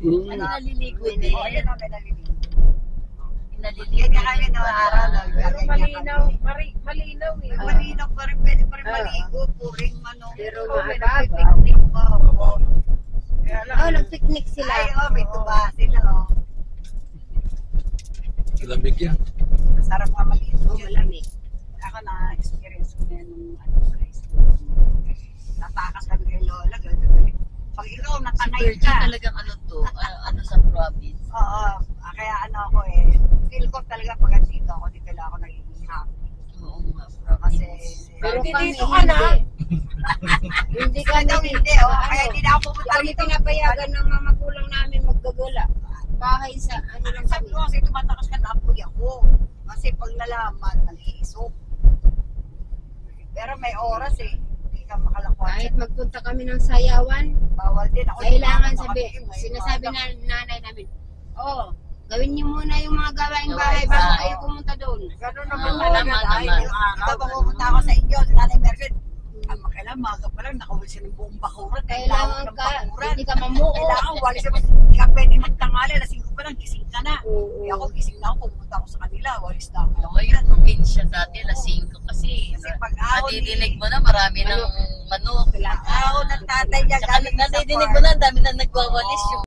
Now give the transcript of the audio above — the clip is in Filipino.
Ano naliligo din? Oo, yun ang may naliligo. Naliligo Kaya kami na araw. Pero malinaw, malinaw eh. Malinaw pa rin, pwede pa rin maligo. Puring ano. Pero may maaga. nagpipiknik pa. Oh, nag-picnic sila. Ay, may tuba sila. Lamig yan. Masarap nga maligo. Oh, malamig. Ako na-experience ko na nung high school. Natakas kami kay Lola. Pag ikaw natanay Virgin ka. talagang ano to, ano sa province. Oo. Kaya ano ako feel ko talaga pag dito ako, dito lang ako nagiging happy. Oo nga, Kasi, province. Pero Hindi kami, dito ka na. Hindi kaya daw kami, hindi, kaya hindi na ako pupunta kami rito. pinapayagan ng mga magulang namin maggagala. Bahay sa, ano lang Sabi kami. ko kasi tumatakas ka na apoy ako. Kasi pag nalaman, nag-iisok. Pero may oras hindi ka makalakwat. Kahit magpunta kami ng sayawan, Bawal din ako. kailangan sinasabi na nanay namin, gawin niyo muna yung mga gawaing bahay bago kayo pumunta doon. Ganun Oo, naman talaga. tama naman. Ito ba pupunta ako sa inyo, sa Nanay Merkel? Kailangan maga pa lang, nakawal siya ng buong bakuran. Kailangan ka, hindi ka mamuo. Kailangan, wala siya, hindi ka pwede magtangali, lasing ko pa lang, gising ka na. Oo. Ako, gising na ako, pumunta ako sa kanila, walis na ako. Oo, yung probinsya dati, lasing ko kasi. Kasi pag ako Nadidinig mo na marami ng manok. Ako ng tatay niya Tsaka galing sa nadidinig farm. mo na, ang dami na nagwawalis yung